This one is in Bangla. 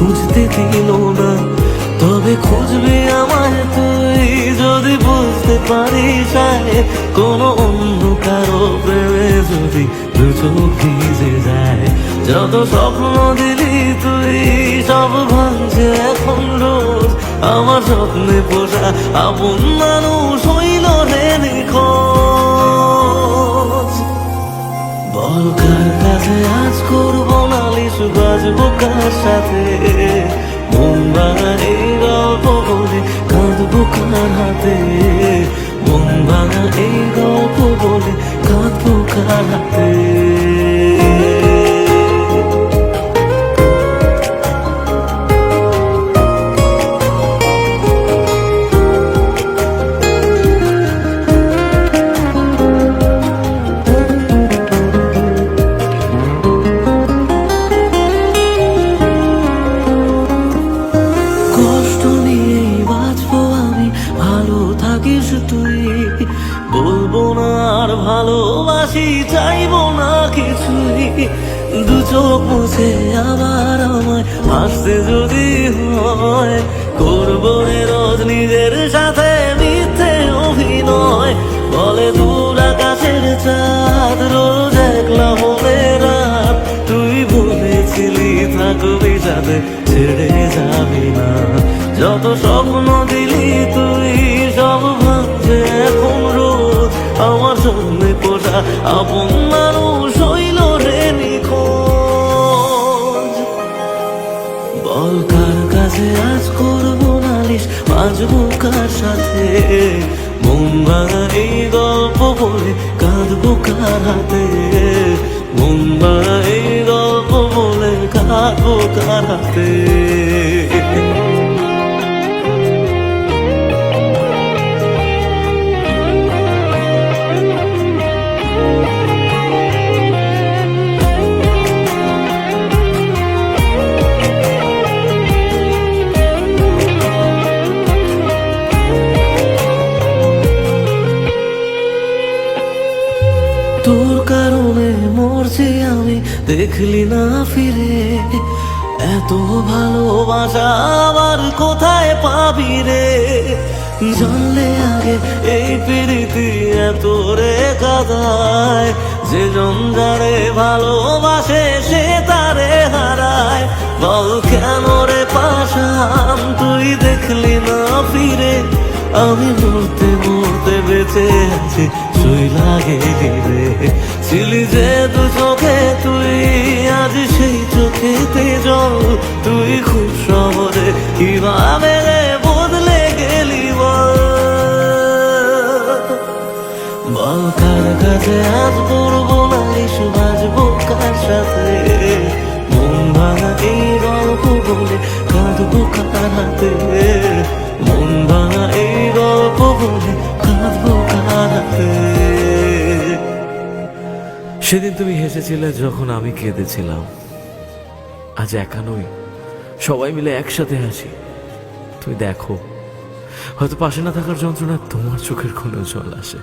খুঁজতে দিল না। তবে খুঁজবি আমায় তুই যদি বুঝতে পারিস কোনো অন্য কারো প্রেমে যদি দু চোখ ভিজে যায়। যত স্বপ্ন দিলি তুই সব ভাঙছে এখন রোজ, আমার স্বপ্নে পোষা আপন মানুষ হইল রে নিখোঁজ। বল কার কাছে আজ করবো নালিশ, বাজবো কার সাথে? মন ভাঙা এই গল্প বলে কাঁদবো কার হাতে? মন ভাঙা এই গল্প বলে কাঁদবো কার হাতে? তুই বলবো না আর ভালোবাসি, চাইবো না কিছুই। দু চোখ মুছে আবার আমায় হাসতে যদি হয়, করবো রে রোজ নিজের সাথে মিথ্যে অভিনয়। বলে দূর আকাশের চাঁদ রোজ একলা মনে রাত, তুই বলেছিলি থাকবি সাথে ছেড়ে যাবি না। যত স্বপ্ন দিলি তুই সব ভাঙছে এখন রোজ, আমার সামনে পোষা আপন মানুষ হইল রে নিখোঁজ। বল কার কাছে আজ করবো নালিশ, বাজবো কার সাথে? মন ভাঙা এই গল্প বলে কাঁদবো কার হাতে? মন ভাঙা এই গল্প বলে কাঁদবো কার হাতে? তোর কারণে মরছি আমি, দেখলি না ফিরে? এত ভালোবাসা আবার কোথায় পাবি রে? জানলে আগে এই প্রীতি এত রে কাদায়, যে জন যারে ভালোবাসে সে তারে হারায়। বল কেন রে পাশান তুই দেখলি না ফিরে? আমি মরতে মরতে বেঁচে আছি, তুই লাগে রে। ছিলি যে দু চোখে তুই, আজ সেই চোখেতে জল। তুই খুব সহজে কিভাবে বদলে গেলি বল? বল কার কাছে আজ করবো নালিশ, বাজবো কার সাথে? মন ভাঙা এই গল্প বলে কাঁদবো কার হাতে? মন ভাঙা এই গল্প বলে কাঁদবো কার হাতে? সেদিন তুমি হেসেছিলে যখন আমি কেঁদেছিলাম, আজ একা নই, সবাই মিলে একসাথে হাসি। তুমি দেখো, হয়তো পাশে না থাকার যন্ত্রণায় তোমার চোখের কোণেও জল আসে।